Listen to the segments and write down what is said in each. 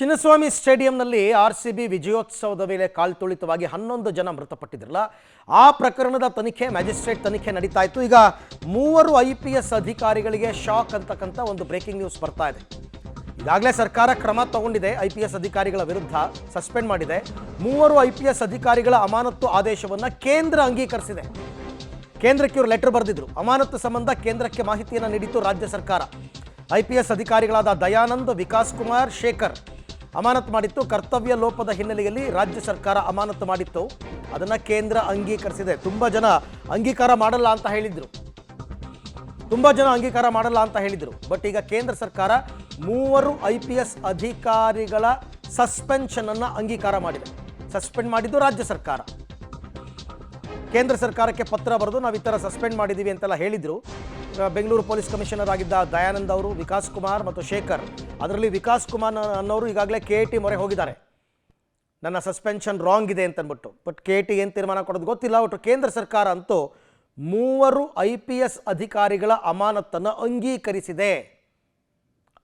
Chinnaswamy ಸ್ಟೇಡಿಯಂನಲ್ಲಿ RCB ವಿಜಯೋತ್ಸವದ ವೇಳೆ ಕಾಲ್ತುಳಿತವಾಗಿ 11 ಜನ ಮೃತಪಟ್ಟಿದ್ರಲ್ಲ, ಆ ಪ್ರಕರಣದ ತನಿಖೆ ಮ್ಯಾಜಿಸ್ಟ್ರೇಟ್ ತನಿಖೆ ನಡೀತಾ ಇತ್ತು. ಈಗ ಮೂವರು IPS ಅಧಿಕಾರಿಗಳಿಗೆ ಶಾಕ್ ಅಂತಕ್ಕಂಥ ಒಂದು ಬ್ರೇಕಿಂಗ್ ನ್ಯೂಸ್ ಬರ್ತಾ ಇದೆ. ಈಗಾಗಲೇ ಸರ್ಕಾರ ಕ್ರಮ ತಗೊಂಡಿದೆ, IPS ಅಧಿಕಾರಿಗಳ ವಿರುದ್ಧ ಸಸ್ಪೆಂಡ್ ಮಾಡಿದೆ. ಮೂವರು IPS ಅಧಿಕಾರಿಗಳ ಅಮಾನತು ಆದೇಶವನ್ನು ಕೇಂದ್ರ ಅಂಗೀಕರಿಸಿದೆ. ಕೇಂದ್ರಕ್ಕೆ ಇವರು ಲೆಟರ್ ಬರೆದಿದ್ರು. ಅಮಾನತು ಸಂಬಂಧ ಕೇಂದ್ರಕ್ಕೆ ಮಾಹಿತಿಯನ್ನು ನೀಡಿತು ರಾಜ್ಯ ಸರ್ಕಾರ. IPS ಅಧಿಕಾರಿಗಳಾದ ದಯಾನಂದ್, ವಿಕಾಸ್ ಕುಮಾರ್, ಶೇಖರ್ ಅಮಾನತು ಮಾಡಿತ್ತು. ಕರ್ತವ್ಯ ಲೋಪದ ಹಿನ್ನೆಲೆಯಲ್ಲಿ ರಾಜ್ಯ ಸರ್ಕಾರ ಅಮಾನತು ಮಾಡಿತ್ತು. ಅದನ್ನು ಕೇಂದ್ರ ಅಂಗೀಕರಿಸಿದೆ. ತುಂಬ ಜನ ಅಂಗೀಕಾರ ಮಾಡಲ್ಲ ಅಂತ ಹೇಳಿದ್ರು. ಬಟ್ ಈಗ ಕೇಂದ್ರ ಸರ್ಕಾರ ಮೂವರು IPS ಅಧಿಕಾರಿಗಳ ಸಸ್ಪೆನ್ಷನ್ ಅನ್ನು ಅಂಗೀಕಾರ ಮಾಡಿದೆ. ಸಸ್ಪೆಂಡ್ ಮಾಡಿದ್ದು ರಾಜ್ಯ ಸರ್ಕಾರ. ಕೇಂದ್ರ ಸರ್ಕಾರಕ್ಕೆ ಪತ್ರ ಬರೆದು ನಾವು ಈ ಥರ ಸಸ್ಪೆಂಡ್ ಮಾಡಿದ್ದೀವಿ ಅಂತೆಲ್ಲ ಹೇಳಿದರು. ಬೆಂಗಳೂರು ಪೊಲೀಸ್ ಕಮಿಷನರ್ ಆಗಿದ್ದ ದಯಾನಂದ್ ಅವರು, ವಿಕಾಸ್ ಕುಮಾರ್ ಮತ್ತು ಶೇಖರ್, ಅದರಲ್ಲಿ ವಿಕಾಸ್ ಕುಮಾರ್ ಅನ್ನೋರು ಈಗಾಗಲೇ KAT ಮೊರೆ ಹೋಗಿದ್ದಾರೆ. ನನ್ನ ಸಸ್ಪೆನ್ಷನ್ ರಾಂಗ್ ಇದೆ ಅಂತಂದ್ಬಿಟ್ಟು. ಬಟ್ KAT ಏನು ತೀರ್ಮಾನ ಕೊಡೋದು ಗೊತ್ತಿಲ್ಲ. ಒಟ್ಟು ಕೇಂದ್ರ ಸರ್ಕಾರ ಅಂತೂ ಮೂವರು IPS ಅಧಿಕಾರಿಗಳ ಅಮಾನತನ್ನು ಅಂಗೀಕರಿಸಿದೆ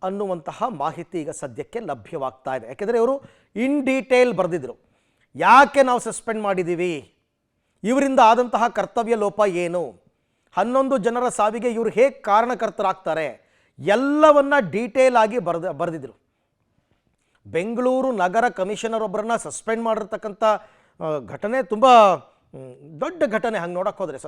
ಅನ್ನುವಂತಹ ಮಾಹಿತಿ ಈಗ ಸದ್ಯಕ್ಕೆ ಲಭ್ಯವಾಗ್ತಾ ಇದೆ. ಯಾಕೆಂದರೆ ಇವರು ಇನ್ ಡೀಟೇಲ್ ಬರೆದಿದ್ರು. ಯಾಕೆ ನಾವು ಸಸ್ಪೆಂಡ್ ಮಾಡಿದ್ದೀವಿ, ಇವರಿಂದ ಆದಂತಹ ಕರ್ತವ್ಯ ಲೋಪ ಏನು, 11 ಜನರ ಸಾವಿಗೆ ಇವರು ಹೇಗೆ ಕಾರಣಕರ್ತರಾಗ್ತಾರೆ, ಎಲ್ಲವನ್ನ ಡೀಟೇಲ್ ಆಗಿ ಬರೆದಿದ್ರು. ಬೆಂಗಳೂರು ನಗರ ಕಮಿಷನರ್ ಒಬ್ಬರನ್ನ ಸಸ್ಪೆಂಡ್ ಮಾಡಿರ್ತಕ್ಕಂಥ ಘಟನೆ ತುಂಬ ದೊಡ್ಡ ಘಟನೆ. ಹಂಗೆ ನೋಡಕ್ಕೆ ಹೋದರೆ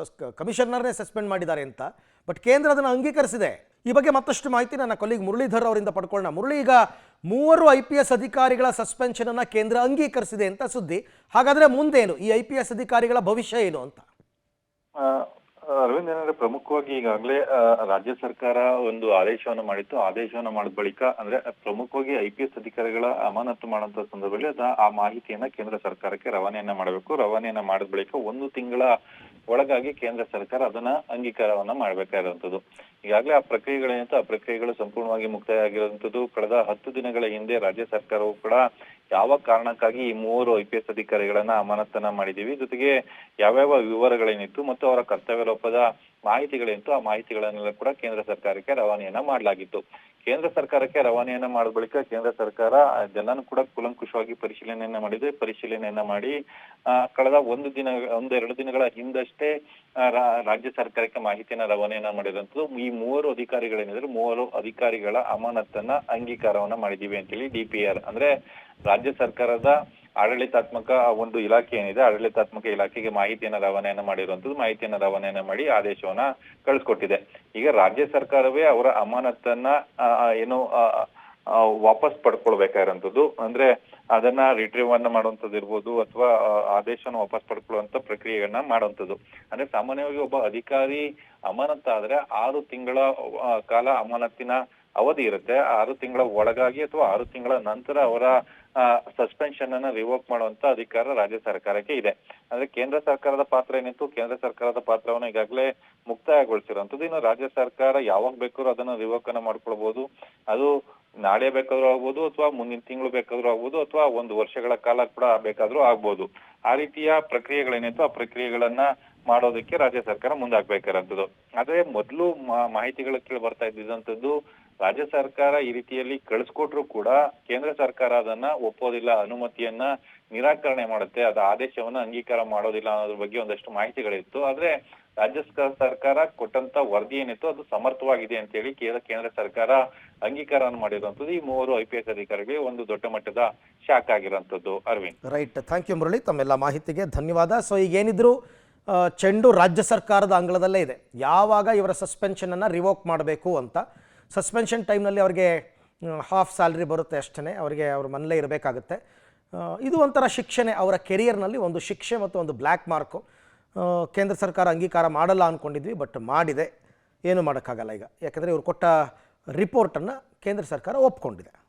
ಕಮಿಷನರ್ನೇ ಸಸ್ಪೆಂಡ್ ಮಾಡಿದ್ದಾರೆ ಅಂತ. ಬಟ್ ಕೇಂದ್ರ ಅದನ್ನು ಅಂಗೀಕರಿಸಿದೆ. ಈ ಬಗ್ಗೆ ಮತ್ತಷ್ಟು ಮಾಹಿತಿ ನನ್ನ ಕೊಲೀಗ್ ಮುರಳೀಧರ್ ಅವರಿಂದ ಪಡ್ಕೊಳ್ಳೋಣ. ಮುರಳಿ, ಈಗ ಮೂವರು IPS ಅಧಿಕಾರಿಗಳ ಸಸ್ಪೆನ್ಷನನ್ನು ಕೇಂದ್ರ ಅಂಗೀಕರಿಸಿದೆ ಅಂತ ಸುದ್ದಿ. ಹಾಗಾದರೆ ಮುಂದೇನು, ಈ IPS ಅಧಿಕಾರಿಗಳ ಭವಿಷ್ಯ ಏನು ಅಂತ? ಅರವಿಂದ್, ಏನಂದ್ರೆ ಪ್ರಮುಖವಾಗಿ ಈಗಾಗಲೇ ರಾಜ್ಯ ಸರ್ಕಾರ ಒಂದು ಆದೇಶವನ್ನು ಮಾಡಿತ್ತು. ಆದೇಶವನ್ನು ಮಾಡಿದ ಬಳಿಕ ಅಂದ್ರೆ ಪ್ರಮುಖವಾಗಿ IPS ಅಧಿಕಾರಿಗಳ ಅಮಾನತು ಮಾಡುವಂತ ಸಂದರ್ಭದಲ್ಲಿ ಆ ಮಾಹಿತಿಯನ್ನ ಕೇಂದ್ರ ಸರ್ಕಾರಕ್ಕೆ ರವಾನೆಯನ್ನ ಮಾಡಬೇಕು. ರವಾನೆಯನ್ನ ಮಾಡಿದ ಬಳಿಕ 1 ತಿಂಗಳ ಒಳಗಾಗಿ ಕೇಂದ್ರ ಸರ್ಕಾರ ಅದನ್ನ ಅಂಗೀಕಾರವನ್ನ ಮಾಡ್ಬೇಕಾಗಿರುವಂತದ್ದು. ಈಗಾಗಲೇ ಆ ಪ್ರಕ್ರಿಯೆಗಳೇನಿತ್ತು, ಆ ಪ್ರಕ್ರಿಯೆಗಳು ಸಂಪೂರ್ಣವಾಗಿ ಮುಕ್ತಾಯ ಆಗಿರುವಂತದ್ದು. ಕಳೆದ 10 ದಿನಗಳ ಹಿಂದೆ ರಾಜ್ಯ ಸರ್ಕಾರವು ಕೂಡ ಯಾವ ಕಾರಣಕ್ಕಾಗಿ ಈ ಮೂವರು IPS ಅಧಿಕಾರಿಗಳನ್ನ ಅಮಾನತನ್ನ ಮಾಡಿದೀವಿ, ಜೊತೆಗೆ ಯಾವ್ಯಾವ ವಿವರಗಳೇನಿತ್ತು ಮತ್ತು ಅವರ ಕರ್ತವ್ಯ ಲೋಪದ ಮಾಹಿತಿಗಳೇನಿತ್ತು, ಆ ಮಾಹಿತಿಗಳನ್ನೆಲ್ಲ ಕೂಡ ಕೇಂದ್ರ ಸರ್ಕಾರಕ್ಕೆ ರವಾನೆಯನ್ನ ಮಾಡಲಾಗಿತ್ತು. ಕೇಂದ್ರ ಸರ್ಕಾರಕ್ಕೆ ರವಾನೆಯನ್ನ ಮಾಡಿದ ಬಳಿಕ ಕೇಂದ್ರ ಸರ್ಕಾರ ಅದೆಲ್ಲಾನು ಕೂಡ ಕೂಲಂಕುಷವಾಗಿ ಪರಿಶೀಲನೆಯನ್ನ ಮಾಡಿ ಕಳೆದ 1-2 ದಿನಗಳ ಹಿಂದಷ್ಟೇ ರಾಜ್ಯ ಸರ್ಕಾರಕ್ಕೆ ಮಾಹಿತಿಯನ್ನ ರವಾನೆಯನ್ನ ಮಾಡಿರುವಂತದ್ದು. ಈ ಮೂವರು ಅಧಿಕಾರಿಗಳೇನಿದ್ರು, ಮೂವರು ಅಧಿಕಾರಿಗಳ ಅಮಾನತನ್ನ ಅಂಗೀಕಾರವನ್ನ ಮಾಡಿದೀವಿ ಅಂತೇಳಿ DPR ಅಂದ್ರೆ ರಾಜ್ಯ ಸರ್ಕಾರದ ಆಡಳಿತಾತ್ಮಕ ಒಂದು ಇಲಾಖೆ ಏನಿದೆ, ಆಡಳಿತಾತ್ಮಕ ಇಲಾಖೆಗೆ ಮಾಹಿತಿಯನ್ನ ರವಾನೆಯನ್ನ ಮಾಡಿರುವಂತದ್ದು. ಮಾಹಿತಿಯನ್ನ ರವಾನೆಯನ್ನ ಮಾಡಿ ಆದೇಶವನ್ನ ಕಳಿಸ್ಕೊಟ್ಟಿದೆ. ಈಗ ರಾಜ್ಯ ಸರ್ಕಾರವೇ ಅವರ ಅಮಾನತನ್ನ ವಾಪಸ್ ಪಡ್ಕೊಳ್ಬೇಕಾಗಿರುವಂತದ್ದು. ಅಂದ್ರೆ ಅದನ್ನ ರಿಟ್ರೀವ್ ಅನ್ನ ಮಾಡುವಂತದ್ದು ಇರ್ಬೋದು, ಅಥವಾ ಆದೇಶವನ್ನು ವಾಪಸ್ ಪಡ್ಕೊಳ್ಳುವಂತ ಪ್ರಕ್ರಿಯೆಯನ್ನ ಮಾಡುವಂತದ್ದು. ಅಂದ್ರೆ ಸಾಮಾನ್ಯವಾಗಿ ಒಬ್ಬ ಅಧಿಕಾರಿ ಅಮಾನತಾದ್ರೆ 6 ತಿಂಗಳ ಕಾಲ ಅಮಾನತಿನ ಅವಧಿ ಇರುತ್ತೆ. 6 ತಿಂಗಳ ಒಳಗಾಗಿ ಅಥವಾ 6 ತಿಂಗಳ ನಂತರ ಅವರ ಸಸ್ಪೆನ್ಷನ್ ಅನ್ನ ರಿವೋಕ್ ಮಾಡುವಂತ ಅಧಿಕಾರ ರಾಜ್ಯ ಸರ್ಕಾರಕ್ಕೆ ಇದೆ. ಅಂದ್ರೆ ಕೇಂದ್ರ ಸರ್ಕಾರದ ಪಾತ್ರ ಏನಿತ್ತು, ಕೇಂದ್ರ ಸರ್ಕಾರದ ಪಾತ್ರವನ್ನು ಈಗಾಗಲೇ ಮುಕ್ತಾಯಗೊಳಿಸಿರುವಂತದ್ದು. ಇನ್ನು ರಾಜ್ಯ ಸರ್ಕಾರ ಯಾವಾಗ ಬೇಕಾದ್ರೂ ಅದನ್ನ ರಿವೋಕ್ ಅನ್ನ ಮಾಡ್ಕೊಳ್ಬಹುದು. ಅದು ನಾಳೆ ಬೇಕಾದ್ರೂ ಆಗ್ಬೋದು, ಅಥವಾ ಮುಂದಿನ ತಿಂಗಳು ಬೇಕಾದ್ರೂ ಆಗ್ಬೋದು, ಅಥವಾ 1 ವರ್ಷಗಳ ಕಾಲ ಕೂಡ ಬೇಕಾದ್ರೂ ಆಗ್ಬೋದು. ಆ ರೀತಿಯ ಪ್ರಕ್ರಿಯೆಗಳೇನಿತ್ತು, ಆ ಪ್ರಕ್ರಿಯೆಗಳನ್ನ ಮಾಡೋದಕ್ಕೆ ರಾಜ್ಯ ಸರ್ಕಾರ ಮುಂದಾಗ್ಬೇಕಾಗಿರೋಂಥದ್ದು. ಆದ್ರೆ ಮೊದಲು ಮಾಹಿತಿಗಳು ಕೇಳಿ ಬರ್ತಾ ಇದ್ದಿದ್ದಂಥದ್ದು, ರಾಜ್ಯ ಸರ್ಕಾರ ಈ ರೀತಿಯಲ್ಲಿ ಕಳಿಸ್ಕೊಟ್ರು ಕೂಡ ಕೇಂದ್ರ ಸರ್ಕಾರ ಅದನ್ನ ಒಪ್ಪೋದಿಲ್ಲ, ಅನುಮತಿಯನ್ನ ನಿರಾಕರಣೆ ಮಾಡುತ್ತೆ, ಅದ ಆದೇಶವನ್ನ ಅಂಗೀಕಾರ ಮಾಡೋದಿಲ್ಲ ಅನ್ನೋದ್ರ ಬಗ್ಗೆ ಒಂದಷ್ಟು ಮಾಹಿತಿಗಳಿತ್ತು. ಆದ್ರೆ ರಾಜ್ಯ ಸರ್ಕಾರ ಕೊಟ್ಟಂತ ವರದಿ ಏನಿತ್ತು ಅದು ಸಮರ್ಥವಾಗಿದೆ ಅಂತ ಹೇಳಿ ಕೇಂದ್ರ ಸರ್ಕಾರ ಅಂಗೀಕಾರವನ್ನು ಮಾಡಿರುವಂತದ್ದು ಈ ಮೂವರು IPS ಅಧಿಕಾರಿಗಳಿಗೆ ಒಂದು ದೊಡ್ಡ ಮಟ್ಟದ ಶಾಕ್ ಆಗಿರುವಂತದ್ದು. Arvind, right, thank you Murali, ತಮ್ಮೆಲ್ಲ ಮಾಹಿತಿಗೆ ಧನ್ಯವಾದ. ಸೊ ಈಗ ಏನಿದ್ರು ಚೆಂಡು ರಾಜ್ಯ ಸರ್ಕಾರದ ಅಂಗಳದಲ್ಲೇ ಇದೆ. ಯಾವಾಗ ಇವರ ಸಸ್ಪೆನ್ಷನನ್ನು ರಿವೋಕ್ ಮಾಡಬೇಕು ಅಂತ. ಸಸ್ಪೆನ್ಷನ್ ಟೈಮ್ನಲ್ಲಿ ಅವರಿಗೆ ಹಾಫ್ ಸ್ಯಾಲ್ರಿ ಬರುತ್ತೆ ಅಷ್ಟೇ, ಅವರಿಗೆ ಅವ್ರ ಮನೇಲೇ ಇರಬೇಕಾಗುತ್ತೆ. ಇದು ಒಂಥರ ಶಿಕ್ಷಣೆ, ಅವರ ಕೆರಿಯರ್ನಲ್ಲಿ ಒಂದು ಶಿಕ್ಷೆ ಮತ್ತು ಒಂದು ಬ್ಲ್ಯಾಕ್ ಮಾರ್ಕು. ಕೇಂದ್ರ ಸರ್ಕಾರ ಅಂಗೀಕಾರ ಮಾಡಲ್ಲ ಅಂದ್ಕೊಂಡಿದ್ವಿ, ಬಟ್ ಮಾಡಿದೆ. ಏನು ಮಾಡೋಕ್ಕಾಗಲ್ಲ ಈಗ, ಯಾಕಂದರೆ ಇವರು ಕೊಟ್ಟ ರಿಪೋರ್ಟನ್ನು ಕೇಂದ್ರ ಸರ್ಕಾರ ಒಪ್ಕೊಂಡಿದೆ.